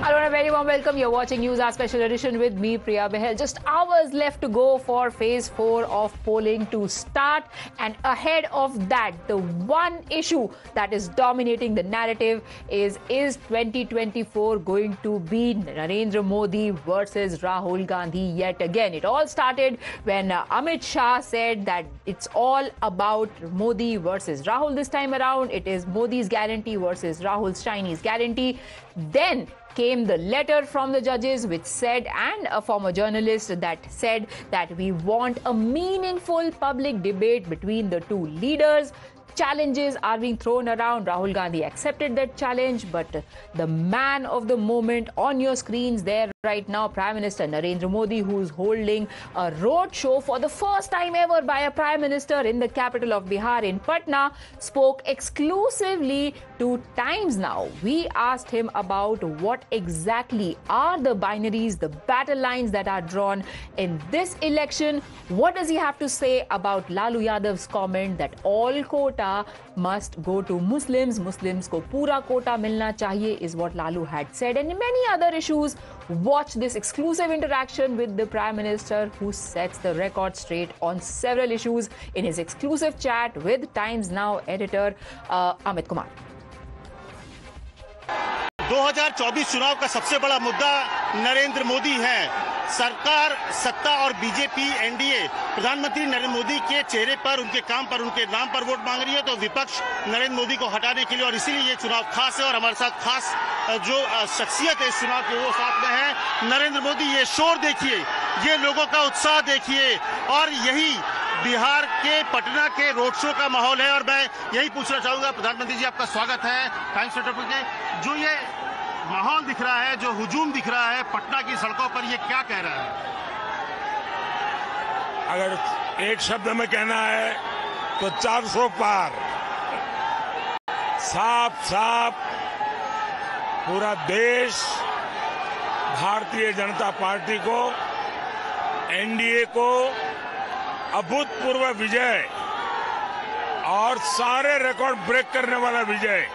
Hello and a very warm welcome. You're watching News Hour Special Edition with me, Priya Behel. Just hours left to go for Phase 4 of polling to start. And ahead of that, the one issue that is dominating the narrative is 2024 going to be Narendra Modi versus Rahul Gandhi yet again? It all started when Amit Shah said that it's all about Modi versus Rahul this time around. It is Modi's guarantee versus Rahul's Chinese guarantee. Then came the letter from the judges which said, and a former journalist that said that we want a meaningful public debate between the two leaders. Challenges are being thrown around. Rahul Gandhi accepted that challenge, but the man of the moment on your screens there right now, Prime Minister Narendra Modi, who's holding a road show for the first time ever by a Prime Minister in the capital of Bihar in Patna, spoke exclusively to Times Now. We asked him about what exactly are the binaries, the battle lines that are drawn in this election. What does he have to say about Lalu Yadav's comment that all quota must go to Muslims? Muslims ko pura quota milna chahiye is what Lalu had said, and many other issues. Watch this exclusive interaction with the Prime Minister, who sets the record straight on several issues in his exclusive chat with Times Now editor Amit Kumar. 2024 चुनाव का सबसे बड़ा मुद्दा नरेंद्र मोदी है। सरकार, सत्ता और BJP NDA प्रधानमंत्री नरेंद्र मोदी के चेहरे पर, उनके काम पर, उनके नाम पर वोट मांग रही है, तो विपक्ष नरेंद्र मोदी को हटाने के लिए, और इसीलिए ये चुनाव खास है। और हमारे साथ खास जो शख्सियत है इस चुनाव के, वो साथ में है नरेंद्र मोदी। ये शोर देखिए, ये लोगों का उत्साह देखिए, और यही बिहार के पटना के रोड शो का माहौल है। और मैं यही पूछना चाहूंगा, प्रधानमंत्री जी आपका स्वागत है टाइम्स नेटवर्क के। जो ये माहौल दिख रहा है, जो हुजूम दिख रहा है पटना की सड़कों पर, ये क्या कह रहा है? अगर एक शब्द में कहना है तो 400 पार। साफ साफ पूरा देश भारतीय जनता पार्टी को, एनडीए को अभूतपूर्व विजय और सारे रिकॉर्ड ब्रेक करने वाला विजय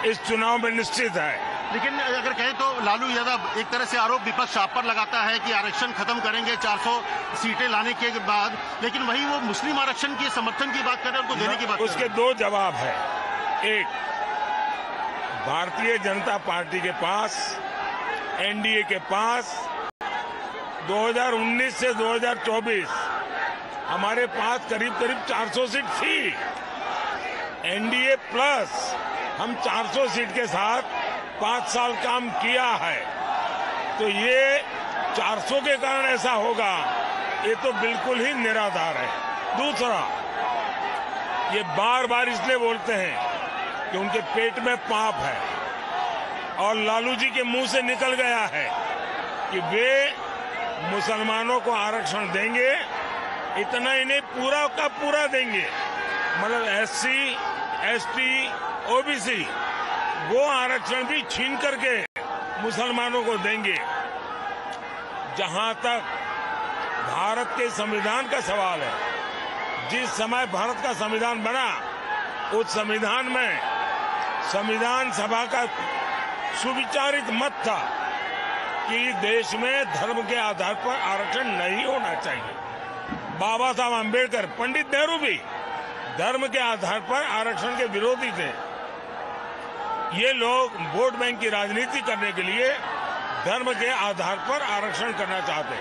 इस चुनाव में निश्चित है। लेकिन अगर कहें तो लालू यादव, एक तरह से आरोप विपक्ष आप पर लगाता है कि आरक्षण खत्म करेंगे 400 सीटें लाने के बाद, लेकिन वही वो मुस्लिम आरक्षण के समर्थन की बात कर रहे हैं, उनको देने की बात। उसके दो जवाब है। एक, भारतीय जनता पार्टी के पास, एनडीए के पास 2019 से 2024 हमारे पास करीब 400 सीट थी। एनडीए प्लस हम 400 सीट के साथ 5 साल काम किया है, तो ये 400 के कारण ऐसा होगा, ये तो बिल्कुल ही निराधार है। दूसरा, ये बार बार इसलिए बोलते हैं कि उनके पेट में पाप है, और लालू जी के मुंह से निकल गया है कि वे मुसलमानों को आरक्षण देंगे। इतना ही नहीं, पूरा का पूरा देंगे, मतलब एससी, एसटी, ओबीसी वो आरक्षण भी छीन करके मुसलमानों को देंगे। जहां तक भारत के संविधान का सवाल है, जिस समय भारत का संविधान बना, उस संविधान में संविधान सभा का सुविचारित मत था कि देश में धर्म के आधार पर आरक्षण नहीं होना चाहिए। बाबा साहब अम्बेडकर, पंडित नेहरू भी धर्म के आधार पर आरक्षण के विरोधी थे। ये लोग वोट बैंक की राजनीति करने के लिए धर्म के आधार पर आरक्षण करना चाहते।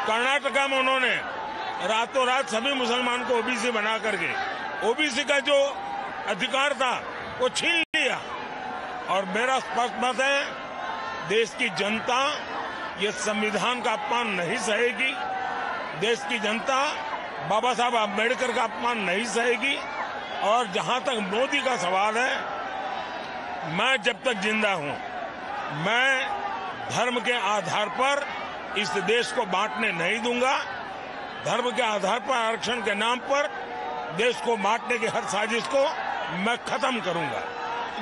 कर्नाटका में उन्होंने रातों रात सभी मुसलमान को ओबीसी बना करके ओबीसी का जो अधिकार था वो छीन लिया। और मेरा स्पष्ट मत है, देश की जनता ये संविधान का अपमान नहीं सहेगी। देश की जनता बाबा साहब अम्बेडकर का अपमान नहीं सहेगी। और जहां तक मोदी का सवाल है, मैं जब तक जिंदा हूं, मैं धर्म के आधार पर इस देश को बांटने नहीं दूंगा। धर्म के आधार पर आरक्षण के नाम पर देश को बांटने की हर साजिश को मैं खत्म करूंगा।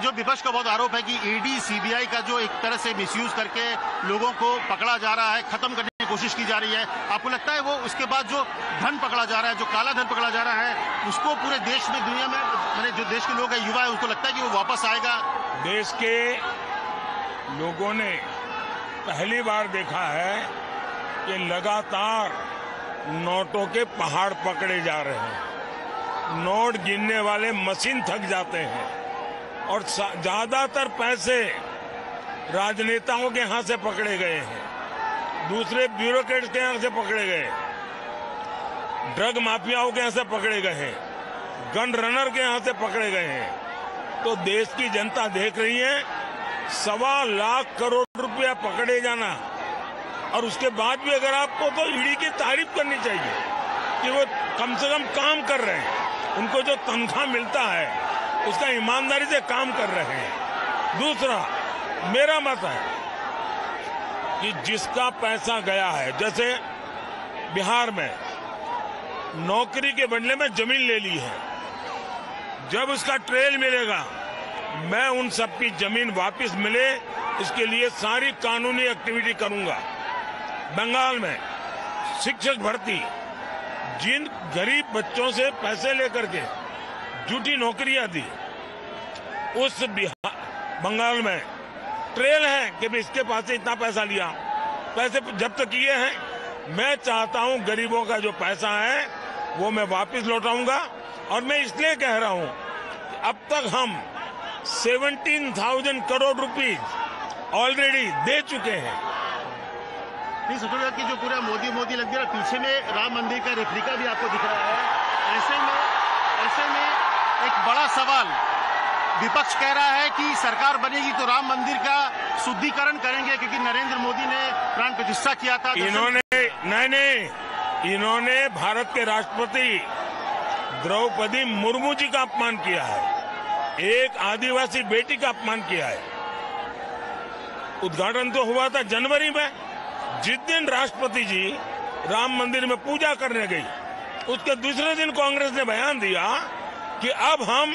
जो विपक्ष का बहुत आरोप है कि ईडी, सीबीआई का जो एक तरह से मिसयूज करके लोगों को पकड़ा जा रहा है, खत्म करने की कोशिश की जा रही है, आपको लगता है वो उसके बाद जो धन पकड़ा जा रहा है, जो काला धन पकड़ा जा रहा है, उसको पूरे देश में, दुनिया में, मैंने जो देश के लोग हैं, युवा है, उसको लगता है कि वो वापस आएगा? देश के लोगों ने पहली बार देखा है कि लगातार नोटों के पहाड़ पकड़े जा रहे हैं। नोट गिनने वाले मशीन थक जाते हैं और ज्यादातर पैसे राजनेताओं के हाथ से पकड़े गए हैं, दूसरे ब्यूरोक्रेट्स के हाथ से पकड़े गए, ड्रग माफियाओं के हाथ से पकड़े गए हैं, गन रनर के हाथ से पकड़े गए हैं। तो देश की जनता देख रही है 1.25 लाख करोड़ रुपया पकड़े जाना, और उसके बाद भी अगर आपको तो ईडी की तारीफ करनी चाहिए कि वो कम से कम काम कर रहे हैं, उनको जो तनख्वाह मिलता है उसका ईमानदारी से काम कर रहे हैं। दूसरा, मेरा मत है कि जिसका पैसा गया है, जैसे बिहार में नौकरी के बदले में जमीन ले ली है, जब उसका ट्रेल मिलेगा मैं उन सबकी जमीन वापस मिले इसके लिए सारी कानूनी एक्टिविटी करूंगा। बंगाल में शिक्षक भर्ती, जिन गरीब बच्चों से पैसे लेकर के झूठी नौकरियां दी, उस बंगाल में ट्रेल है कि भी इसके पास से इतना पैसा लिया, पैसे जब्त किए हैं। मैं चाहता हूं गरीबों का जो पैसा है वो मैं वापस लौटाऊंगा, और मैं इसलिए कह रहा हूं कि अब तक हम 17,000 करोड़ रुपीज ऑलरेडी दे चुके हैं। कि जो पूरा मोदी लग गया, पीछे में राम मंदिर का रेप्लिका भी आपको दिख रहा है। ऐसे में एक बड़ा सवाल, विपक्ष कह रहा है कि सरकार बनेगी तो राम मंदिर का शुद्धिकरण करेंगे, क्योंकि नरेंद्र मोदी ने प्राण प्रतिष्ठा किया था। इन्होंने भारत के राष्ट्रपति द्रौपदी मुर्मू जी का अपमान किया है, एक आदिवासी बेटी का अपमान किया है। उद्घाटन तो हुआ था जनवरी में, जिस दिन राष्ट्रपति जी राम मंदिर में पूजा करने गई, उसके दूसरे दिन कांग्रेस ने बयान दिया कि अब हम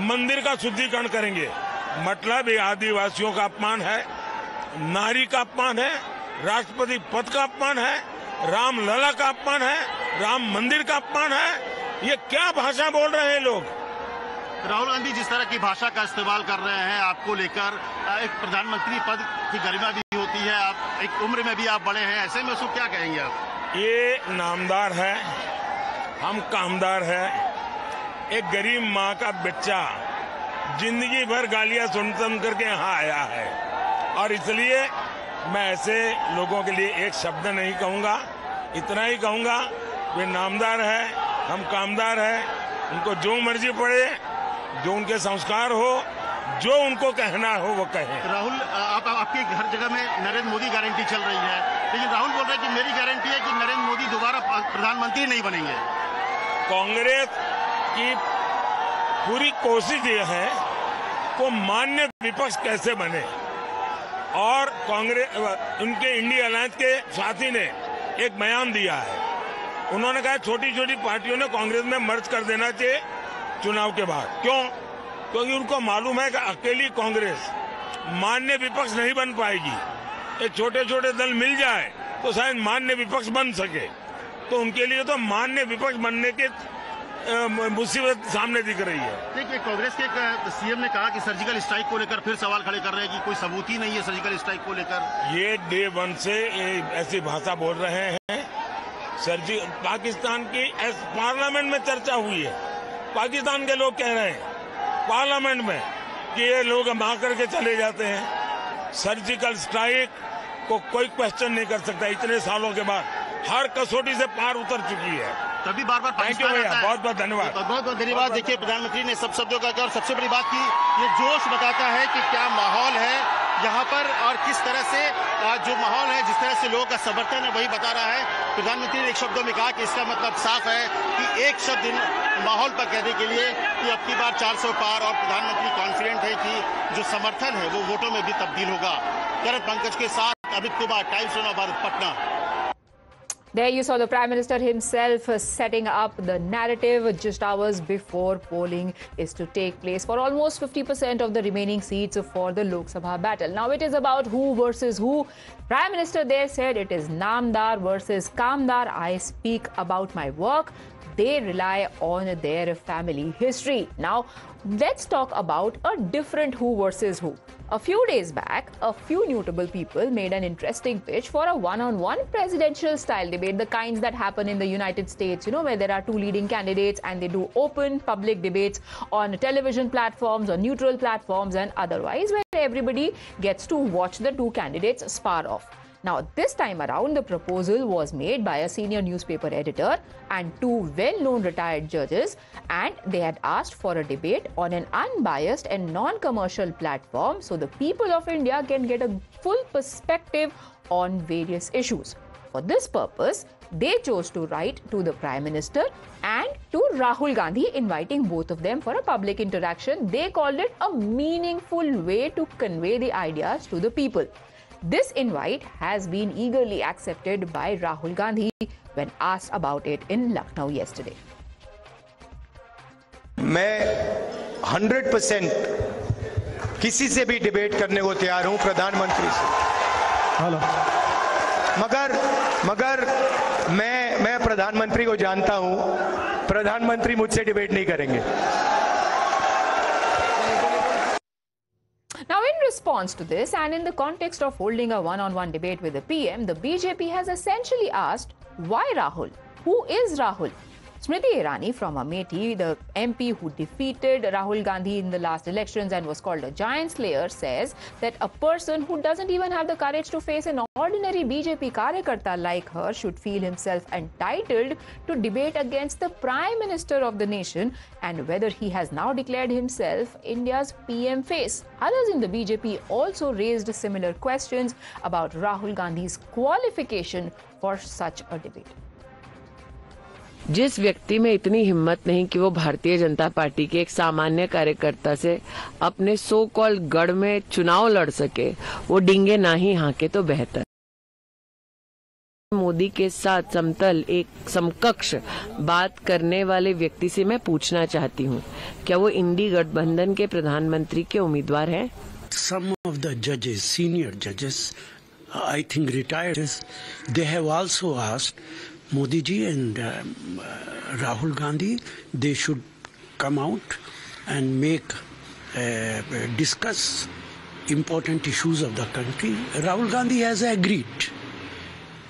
मंदिर का शुद्धिकरण करेंगे। मतलब ये आदिवासियों का अपमान है, नारी का अपमान है, राष्ट्रपति पद का अपमान है, राम लला का अपमान है, राम मंदिर का अपमान है। ये क्या भाषा बोल रहे हैं लोग? राहुल गांधी जिस तरह की भाषा का इस्तेमाल कर रहे हैं आपको लेकर, एक प्रधानमंत्री पद की गरिमा भी होती है, आप एक उम्र में भी आप बड़े हैं, ऐसे में उसको क्या कहेंगे आप? ये नामदार है, हम कामदार है। एक गरीब माँ का बच्चा जिंदगी भर गालियां सुन करके यहाँ आया है, और इसलिए मैं ऐसे लोगों के लिए एक शब्द नहीं कहूंगा, इतना ही कहूंगा वे नामदार है, हम कामदार है। उनको जो मर्जी पड़े, जो उनके संस्कार हो, जो उनको कहना हो वो कहें। राहुल, आपकी हर जगह में नरेंद्र मोदी गारंटी चल रही है, लेकिन राहुल बोल रहे हैं कि मेरी गारंटी है कि नरेंद्र मोदी दोबारा प्रधानमंत्री नहीं बनेंगे। कांग्रेस की पूरी कोशिश ये है को मान्य विपक्ष कैसे बने, और कांग्रेस उनके इंडिया अलायंस के साथी ने एक बयान दिया है। उन्होंने कहा छोटी छोटी पार्टियों ने कांग्रेस में मर्ज कर देना चाहिए चुनाव के बाद। क्यों? क्योंकि उनको मालूम है कि अकेली कांग्रेस मान्य विपक्ष नहीं बन पाएगी। ये छोटे छोटे दल मिल जाए तो शायद मान्य विपक्ष बन सके, तो उनके लिए तो मान्य विपक्ष बनने के मुसीबत सामने दिख रही है। देखिए, कांग्रेस के सीएम ने कहा कि सर्जिकल स्ट्राइक को लेकर फिर सवाल खड़े कर रहे हैं कि कोई सबूत ही नहीं है सर्जिकल स्ट्राइक को लेकर। ये डे 1 से ऐसी भाषा बोल रहे हैं। पाकिस्तान की पार्लियामेंट में चर्चा हुई है, पाकिस्तान के लोग कह रहे हैं पार्लियामेंट में कि ये लोग मार करके चले जाते हैं। सर्जिकल स्ट्राइक को कोई क्वेश्चन नहीं कर सकता, इतने सालों के बाद हर कसौटी से पार उतर चुकी है। तभी बार बार थैंक यू भैया, बहुत बहुत धन्यवाद। बहुत बहुत धन्यवाद। देखिए, प्रधानमंत्री ने सब शब्दों का, और सबसे बड़ी बात की ये जोश बताता है कि क्या माहौल है यहाँ पर, और किस तरह से जो माहौल है, जिस तरह से लोगों का समर्थन है, वही बता रहा है। प्रधानमंत्री ने एक शब्दों में कहा कि इसका मतलब साफ है कि एक शब्द माहौल पर कहने के लिए कि अब की बार 400 पार, और प्रधानमंत्री कॉन्फिडेंट है कि जो समर्थन है वो वोटों में भी तब्दील होगा। करण पंकज के साथ Amit Kumar, times of Bharat, Patna. There you saw the Prime Minister himself setting up the narrative just hours before polling is to take place for almost 50% of the remaining seats for the Lok Sabha battle. Now it is about who versus who. Prime Minister there said it is Namdar versus Kamdar. I speak about my work. They rely on their family history. Now, let's talk about a different who versus who. A few days back, a few notable people made an interesting pitch for a one-on-one presidential style debate, the kinds that happen in the United States, where there are two leading candidates and they do open public debates on television platforms or neutral platforms and otherwise, where everybody gets to watch the two candidates spar off. Now, this time around, the proposal was made by a senior newspaper editor and two well-known retired judges, and they had asked for a debate on an unbiased and non-commercial platform so the people of India can get a full perspective on various issues. For this purpose, they chose to write to the Prime Minister and to Rahul Gandhi, inviting both of them for a public interaction. They called it a meaningful way to convey the ideas to the people. This invite has been eagerly accepted by Rahul Gandhi when asked about it in Lucknow yesterday. मैं 100% किसी से भी debate करने को तैयार हूं प्रधानमंत्री से। मगर मैं प्रधानमंत्री को जानता हूं, प्रधानमंत्री मुझसे डिबेट नहीं करेंगे। Now, in response to this, and in the context of holding a one-on-one debate with the PM, the BJP has essentially asked, why Rahul? Who is Rahul? Smriti Irani from Amethi, the MP who defeated Rahul Gandhi in the last elections and was called a giant slayer, says that a person who doesn't even have the courage to face an ordinary BJP karyakarta like her should feel himself entitled to debate against the Prime Minister of the nation and whether he has now declared himself India's PM face. Others in the BJP also raised similar questions about Rahul Gandhi's qualification for such a debate. जिस व्यक्ति में इतनी हिम्मत नहीं कि वो Bharatiya Janata party के एक सामान्य कार्यकर्ता से अपने सो कॉल्ड गढ़ में चुनाव लड़ सके, वो डिंगे ना ही हाके तो बेहतर। मोदी के साथ समतल एक समकक्ष बात करने वाले व्यक्ति से मैं पूछना चाहती हूँ, क्या वो इंडी गठबंधन के प्रधानमंत्री के उम्मीदवार हैं? Some of the judges, senior judges, I think retired, they have also asked Modi ji and Rahul Gandhi, they should come out and discuss important issues of the country. Rahul Gandhi has agreed.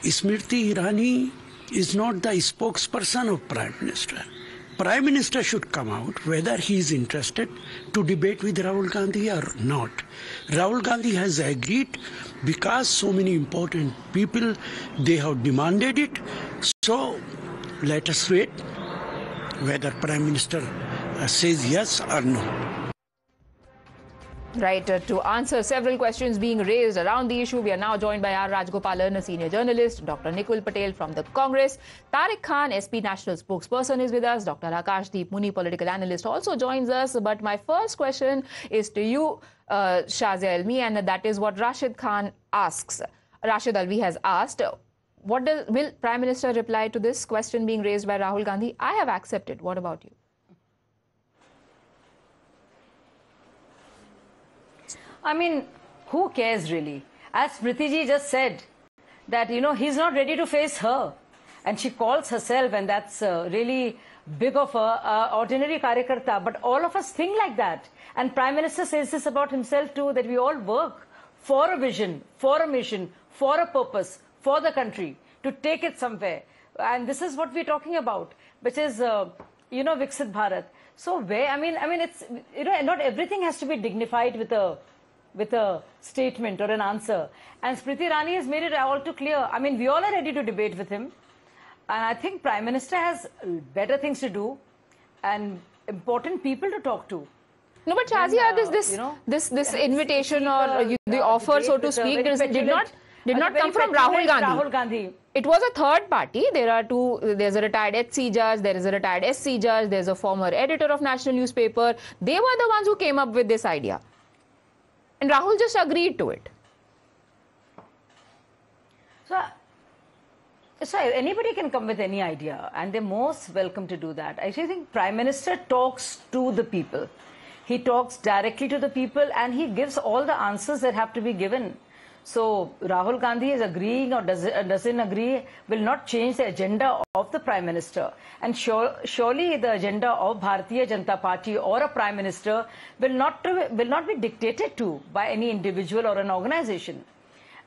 Smriti Irani is not the spokesperson of Prime Minister. Prime Minister should come out whether he is interested to debate with Rahul Gandhi or not. Rahul Gandhi has agreed because so many important people, they have demanded it. So let us wait whether Prime Minister says yes or no. Right, to answer several questions being raised around the issue, we are now joined by R. Rajgopalan, a senior journalist, Dr. Nikul Patel from the Congress, Tariq Khan, SP National spokesperson, is with us, Dr. Akashdeep Muni, political analyst, also joins us. But my first question is to you, Shazia Alvi, and that is what Rashid Khan asks. Rashid Alvi has asked, will Prime Minister reply to this question being raised by Rahul Gandhi? I have accepted. What about you? I mean, who cares really? As Smriti ji just said, that, he's not ready to face her. And she calls herself, and that's really big of a ordinary karyakarta. But all of us think like that. And Prime Minister says this about himself too, that we all work for a vision, for a mission, for a purpose, for the country, to take it somewhere. And this is what we're talking about, which is, Viksit Bharat. So it's, not everything has to be dignified with a statement or an answer. And Smriti Irani has made it all too clear. I mean, we all are ready to debate with him. And I think Prime Minister has better things to do and important people to talk to. No, but Shazia, this invitation or the offer, so to speak, did not come from Rahul Gandhi. It was a third party. There's a retired HC judge, there is a retired SC judge, there's a former editor of national newspaper. They were the ones who came up with this idea. And Rahul just agreed to it. So anybody can come with any idea, and they're most welcome to do that. I actually think Prime Minister talks to the people. He talks directly to the people, and he gives all the answers that have to be given. So Rahul Gandhi is agreeing or doesn't agree will not change the agenda of the Prime Minister. And surely the agenda of Bharatiya Janata Party or a Prime Minister will not be dictated to by any individual or an organization.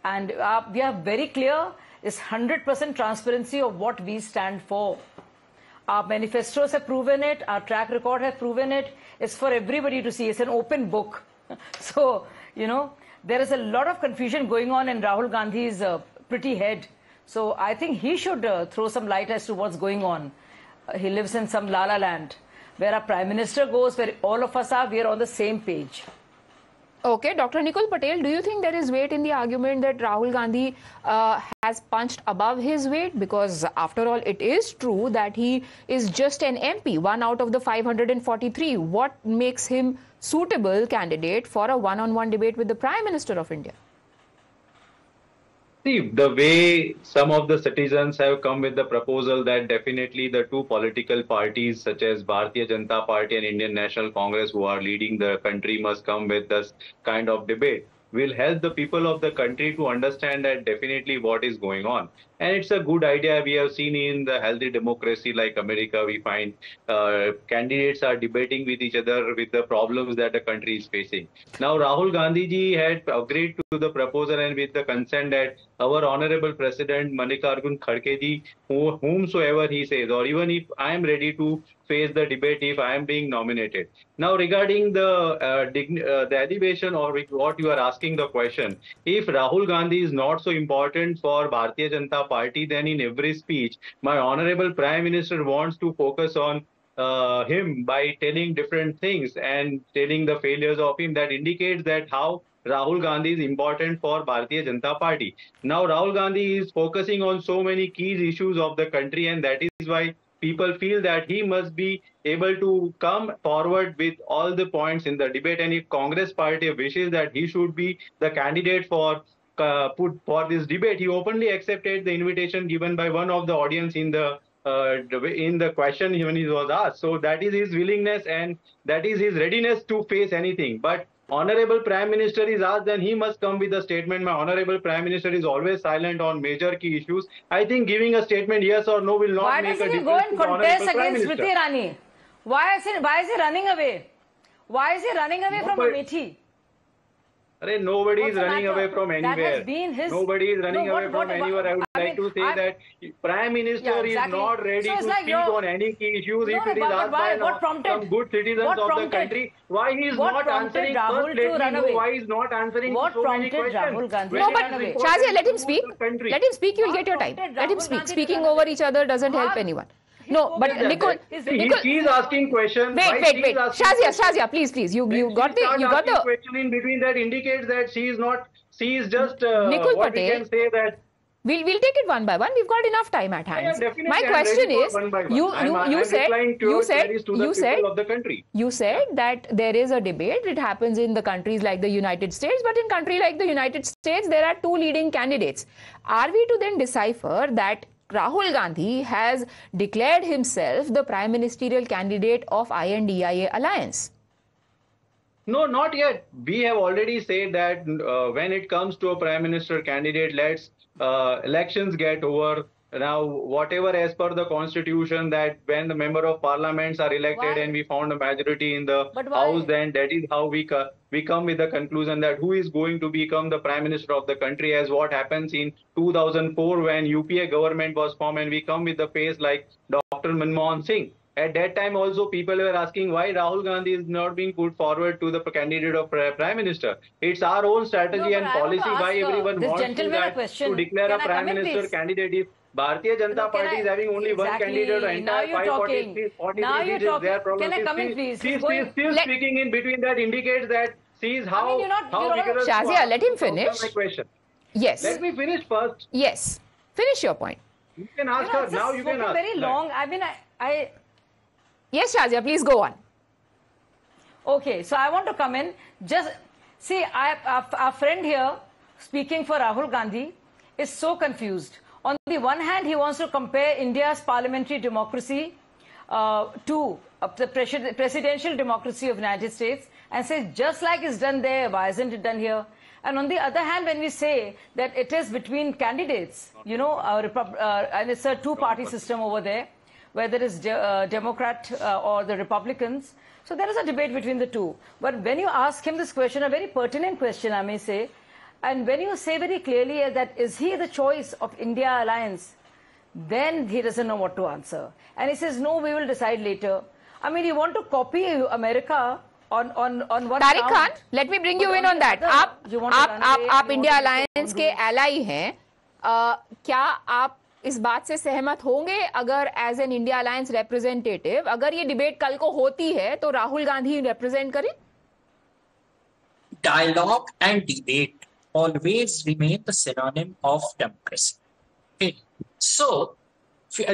And we are very clear, is 100% transparency of what we stand for. Our manifestos have proven it, our track record has proven it. It's for everybody to see. It's an open book. So, you know, there is a lot of confusion going on in Rahul Gandhi's pretty head. So I think he should throw some light as to what's going on. He lives in some la-la land. Where our Prime Minister goes, where all of us are, we are on the same page. Okay, Dr. Nikul Patel, do you think there is weight in the argument that Rahul Gandhi has punched above his weight? Because after all, it is true that he is just an MP, one out of the 543. What makes him suitable candidate for a one-on-one debate with the Prime Minister of India? See, the way some of the citizens have come with the proposal that definitely the two political parties such as Bharatiya Janata Party and Indian National Congress who are leading the country must come with this kind of debate will help the people of the country to understand that definitely what is going on. And it's a good idea. We have seen in the healthy democracy like America, we find candidates are debating with each other with the problems that the country is facing. Now, Rahul Gandhi ji had agreed to the proposal and with the consent that our Honorable President Mallikarjun Kharge ji, whomsoever he says, or even if I am ready to face the debate if I am being nominated. Now, regarding the elevation or what you are asking the question, if Rahul Gandhi is not so important for Bharatiya Janata Party, then in every speech, my Honorable Prime Minister wants to focus on him by telling different things and telling the failures of him. That indicates that how Rahul Gandhi is important for Bharatiya Janata Party. Now, Rahul Gandhi is focusing on so many key issues of the country, and that is why people feel that he must be able to come forward with all the points in the debate. And if Congress party wishes that he should be the candidate for this debate, he openly accepted the invitation given by one of the audience in the question when he was asked. So that is his willingness and that is his readiness to face anything. But Honorable Prime Minister is asked, then he must come with a statement. My Honorable Prime Minister is always silent on major key issues. I think giving a statement yes or no will not make a difference. Why doesn't he go and contest against Smriti Irani? Why is he running away? Why is he running away from Amethi? Nobody is running away from anywhere. Nobody is running away from anywhere. I would like to say that Prime Minister is not ready to speak on any key issues. If it is asked by some good citizens of the country, why he is not answering? First, let me know why he is not answering so many questions. No, but Shazia, let him speak. Let him speak. You'll get your time. Let him speak. Speaking over each other doesn't help anyone. No, but Nikul, he is asking questions. Wait. Shazia, please. You got the question in between that indicates that she is just Nikul what Patel, we can say that. We'll take it one by one. We've got enough time at hand. My question is, you said that there is a debate. It happens in the countries like the United States, but in country like the United States, there are two leading candidates. Are we to then decipher that Rahul Gandhi has declared himself the prime ministerial candidate of INDIA alliance? No, not yet. We have already said that when it comes to a prime minister candidate, let's elections get over. Now, whatever as per the constitution, that when the member of parliaments are elected and we found a majority in the house, then that is how we come with the conclusion that who is going to become the prime minister of the country, as what happens in 2004 when UPA government was formed and we come with the face like Dr. Manmohan Singh. At that time also people were asking why Rahul Gandhi is not being put forward to the candidate of prime minister. It's our own strategy and policy why everyone wants to declare a prime minister candidate. If Bharatiya Janata Party is having only one candidate, the entire 543 seats is their problem. Can I come in, please? She's still speaking in between. That indicates that sees how vigorous. Shazia, let him finish. My question. Yes. Let me finish first. Yes. Finish your point. You can ask her. Now you can ask. Very long. I mean, Yes, Shazia, please go on. Okay, so I want to come in. Just see, our friend here speaking for Rahul Gandhi is so confused. On the one hand, he wants to compare India's parliamentary democracy to the presidential democracy of the United States and says just like it's done there, why isn't it done here? And on the other hand, when we say that it is between candidates, you know, and it's a two-party system over there, whether it's Democrat or the Republicans, so there is a debate between the two. But when you ask him this question, a very pertinent question, I may say, and when you say very clearly that is he the choice of India alliance, then he doesn't know what to answer. And he says, no, we will decide later. I mean, you want to copy America on what? Tariq Khan, let me bring you in on that. आप India alliance के ally हैं, क्या आप इस बात से सहमत होंगे अगर as an India alliance representative अगर ये डिबेट कल को होती है तो राहुल गांधी रिप्रेजेंट करें? Dialogue and debate always remain the synonym of democracy. Okay. So,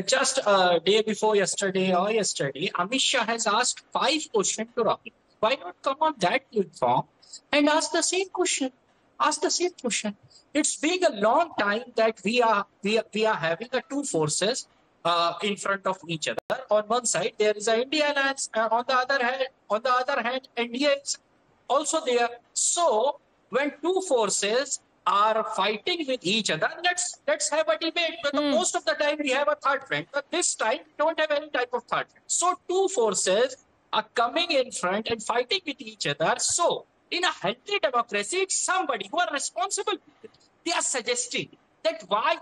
just a day before yesterday, Amit Shah has asked 5 questions to Rahul. Why not come on that platform and ask the same question? It's been a long time that we are having two forces in front of each other. On one side, there is an India alliance. On the other hand, India is also there. So, when two forces are fighting with each other, let's have a debate. But most of the time we have a third friend, but this time we don't have any type of third friend. So two forces are coming in front and fighting with each other. So in a healthy democracy, it's somebody who are responsible. They are suggesting that why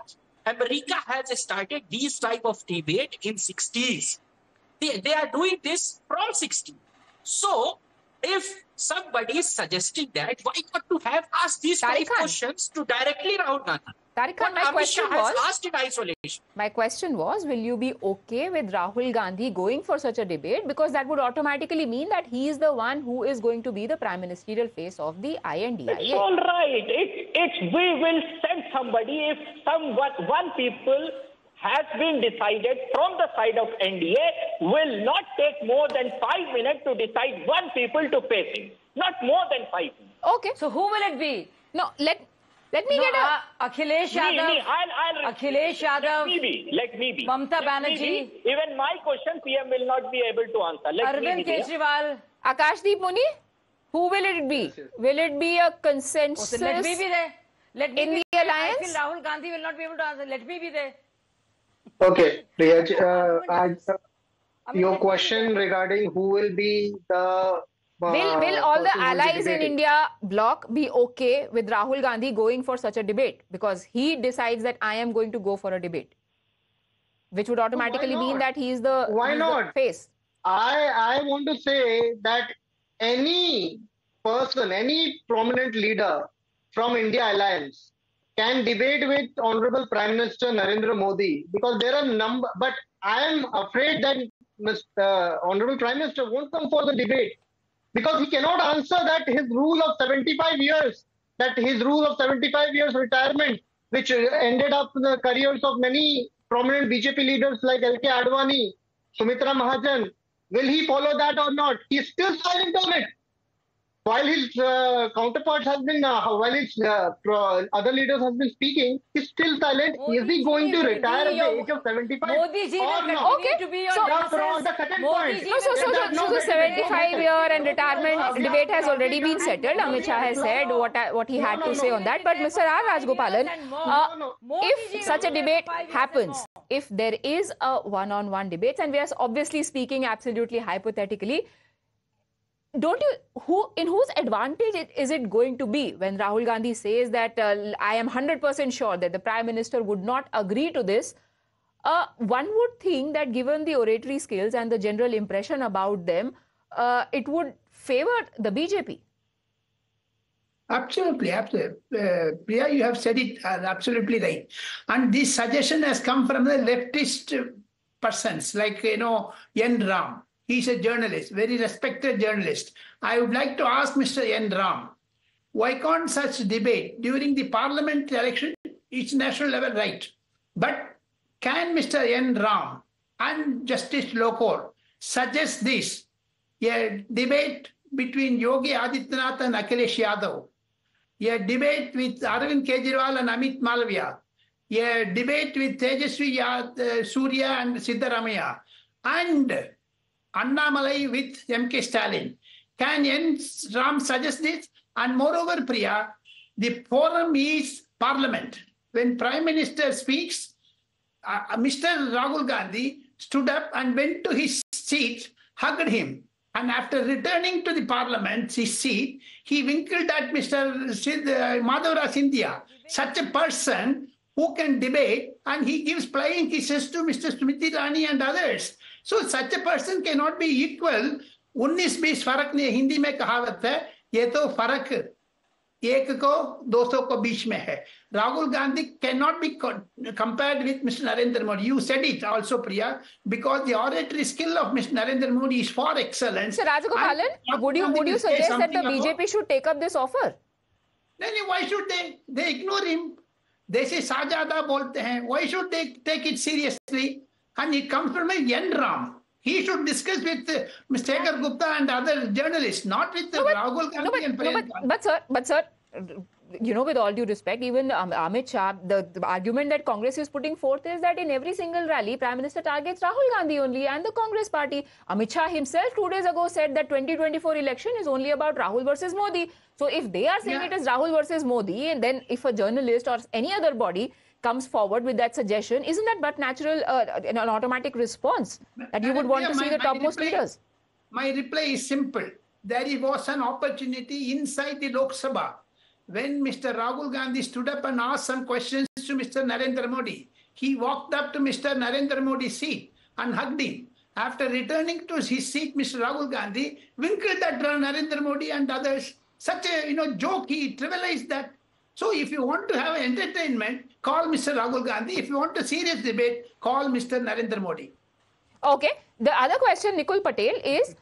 America has started these type of debate in 60s. They are doing this from 60s. So if somebody is suggesting that, why not to have asked these 5 questions to directly Rahul Gandhi? Tariq Khan, my question was, will you be okay with Rahul Gandhi going for such a debate? Because that would automatically mean that he is the one who is going to be the prime ministerial face of the INDIA. It's all right. We will send somebody if one people has been decided from the side of NDA will not take more than 5 minutes to decide one people to face him. Not more than 5 minutes. Okay. So who will it be? No, let me get Akhilesh Yadav. Akhilesh Yadav. Let me be. Mamata Banerjee. Even my question PM will not be able to answer. Arvind Kejriwal. Akashdeep Muni. Who will it be? Will it be a consensus? Let me be there. In the alliance? I feel Rahul Gandhi will not be able to answer. Let me be there. Okay, Priya, your question regarding who will be the will all the allies in India bloc be okay with Rahul Gandhi going for such a debate? Because he decides that I am going to go for a debate, which would automatically mean that he is the face. I want to say that any person, any prominent leader from India Alliance can debate with Honorable Prime Minister Narendra Modi, because there are but I am afraid that Honorable Prime Minister won't come for the debate, because he cannot answer that his rule of 75 years, retirement, which ended up the careers of many prominent BJP leaders like L.K. Advani, Sumitra Mahajan. Will he follow that or not? He is still silent on it. While his counterparts have been, while his other leaders have been speaking, he's still silent. Is he going to retire at the age of 75 Modi ji or not? Okay. To be So the second point. So 75-year and retirement debate has already been settled. Amit Shah has said what he had to say on that. But Mr. R. Rajgopalan, if such a debate happens, if there is a one-on-one debate, and we are obviously speaking absolutely hypothetically, in whose advantage is it going to be when Rahul Gandhi says that I am 100% sure that the Prime Minister would not agree to this? One would think that given the oratory skills and the general impression about them, it would favor the BJP. Absolutely. Priya, you have said it absolutely right. And this suggestion has come from the leftist persons like, N. Ram. He's a journalist, very respected journalist. I would like to ask Mr. N. Ram, why can't such debate during the parliament election? It's national level right. But can Mr. N. Ram and Justice Lokor suggest this? A debate between Yogi Adityanath and Akhilesh Yadav. A debate with Arvind Kejriwal and Amit Malviya. A debate with Tejaswi Surya and Siddaramaiah. And Annamalai with M.K. Stalin. Can N. Ram suggest this? And moreover, Priya, The forum is Parliament. When Prime Minister speaks, Mr. Rahul Gandhi stood up and went to his seat, hugged him. And after returning to the Parliament, his seat, he winkled at Mr. Madhavra Scindia, such a person who can debate, and he gives flying kisses to Mr. Smriti Irani and others. So such a person cannot be equal. 19-20 फर्क नहीं, हिंदी में कहावत है, ये तो फर्क 1 को 200 को बीच में है. Rahul Gandhi cannot be compared with Mr. Narendra Modi. You said it also, Priya, because the oratory skill of Mr. Narendra Modi is far excellent. Sir Rajagopalan, would you suggest that the BJP should take up this offer? No, why should they? They ignore him. They say Sajada bolte hain. Why should they take it seriously? And it comes from a N. Ram. He should discuss with Mr. Shekhar Gupta and other journalists, not with Rahul Gandhi and Priyanka. But sir, with all due respect, even Amit Shah, the argument that Congress is putting forth is that in every single rally, Prime Minister targets Rahul Gandhi only and the Congress party. Amit Shah himself 2 days ago said that 2024 election is only about Rahul versus Modi. So if they are saying it is Rahul versus Modi, and then if a journalist or any other body comes forward with that suggestion, isn't that but natural, an automatic response that you would want to see the topmost leaders? My reply is simple. There was an opportunity inside the Lok Sabha when Mr. Rahul Gandhi stood up and asked some questions to Mr. Narendra Modi. He walked up to Mr. Narendra Modi's seat and hugged him. After returning to his seat, Mr. Rahul Gandhi winkled at Narendra Modi and others. Such a joke, he trivialized that. So if you want to have entertainment, call Mr. Rahul Gandhi. If you want a serious debate, call Mr. Narendra Modi. Okay. The other question, Nikul Patel, is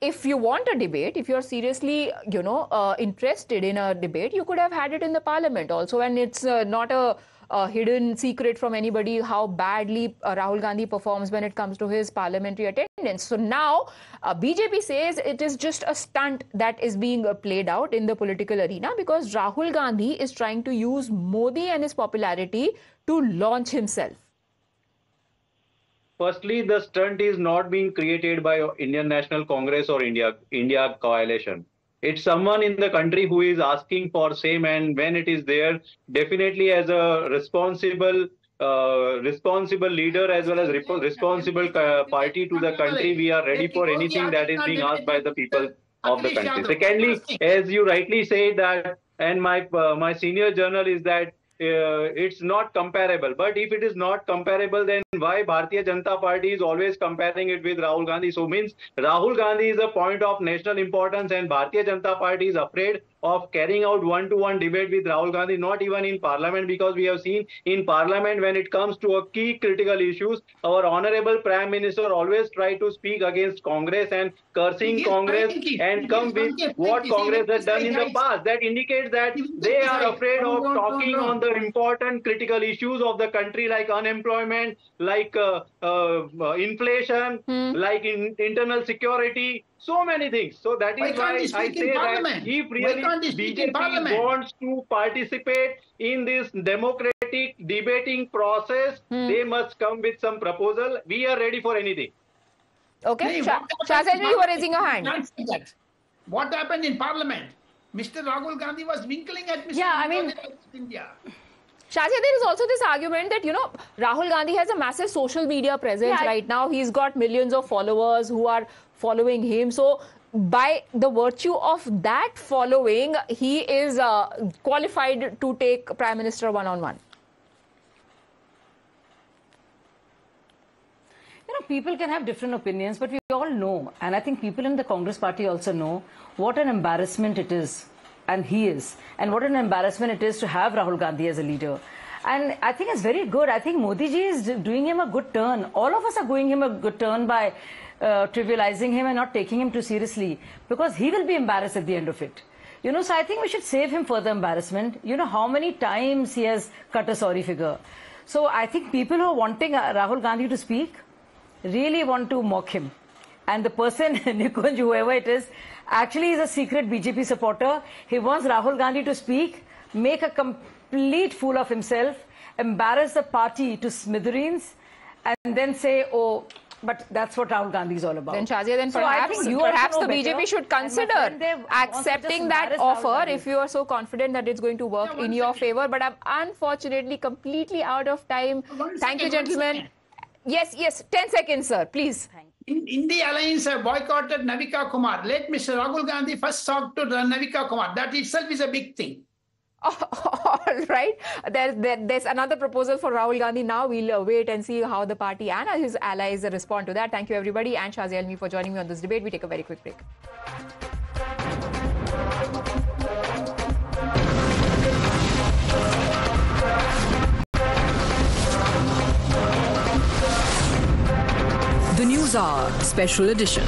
if you want a debate, if you're seriously, interested in a debate, you could have had it in the Parliament also. And it's not a hidden secret from anybody how badly Rahul Gandhi performs when it comes to his parliamentary attendance. So now BJP says it is just a stunt that is being played out in the political arena because Rahul Gandhi is trying to use Modi and his popularity to launch himself. Firstly, the stunt is not being created by Indian National Congress or India Coalition. It's someone in the country who is asking for same, and when it is there, definitely as a responsible leader as well as responsible party to the country, we are ready for anything that is being asked by the people of the country. Secondly, as you rightly say that, and my senior journal is that it's not comparable. But if it is not comparable, then why Bharatiya Janata Party is always comparing it with Rahul Gandhi? So means Rahul Gandhi is a point of national importance and Bharatiya Janata Party is afraid of carrying out one-to-one debate with Rahul Gandhi, not even in Parliament, because we have seen in Parliament when it comes to a key critical issues, our Honorable Prime Minister always try to speak against Congress and cursing Congress and come with what Congress has done in the past. That indicates that they are afraid of talking on the important critical issues of the country like unemployment, like inflation, like in internal security, so many things. So that is why I say that if really BJP wants to participate in this democratic debating process, they must come with some proposal. We are ready for anything. Okay, Shahzad, you were raising a hand. What happened in Parliament? Mr. Rahul Gandhi was winkling at Mr. India. Shahzad, there is also this argument that, Rahul Gandhi has a massive social media presence right now. He's got millions of followers who are following him. So by the virtue of that following, he is qualified to take Prime Minister one-on-one. People can have different opinions, but we all know, and I think people in the Congress party also know, what an embarrassment it is. And he is. And what an embarrassment it is to have Rahul Gandhi as a leader. And I think it's very good. I think Modi ji is doing him a good turn. All of us are doing him a good turn by trivializing him and not taking him too seriously. Because he will be embarrassed at the end of it. So I think we should save him further embarrassment. How many times he has cut a sorry figure. So I think people who are wanting Rahul Gandhi to speak really want to mock him. And the person, Nikunj, whoever it is, actually is a secret BJP supporter. He wants Rahul Gandhi to speak, make a complete fool of himself, embarrass the party to smithereens, and then say, oh, But that's what Rahul Gandhi is all about. Then Shazia, then So I perhaps think you ought to perhaps know the BJP better. should And my consider friend there wants to just accepting that embarrass Rahul offer Gandhi. if you are so confident that it's going to work in your favor. But I'm unfortunately completely out of time. Thank you, gentlemen. Yes, 10 seconds, sir, please. India Alliance have boycotted Navika Kumar. Let Mr. Rahul Gandhi first talk to Navika Kumar. That itself is a big thing. All right. There's another proposal for Rahul Gandhi now. We'll wait and see how the party and his allies respond to that. Thank you, everybody, and Shazia Almi for joining me on this debate. We take a very quick break. The News Hour Special Edition.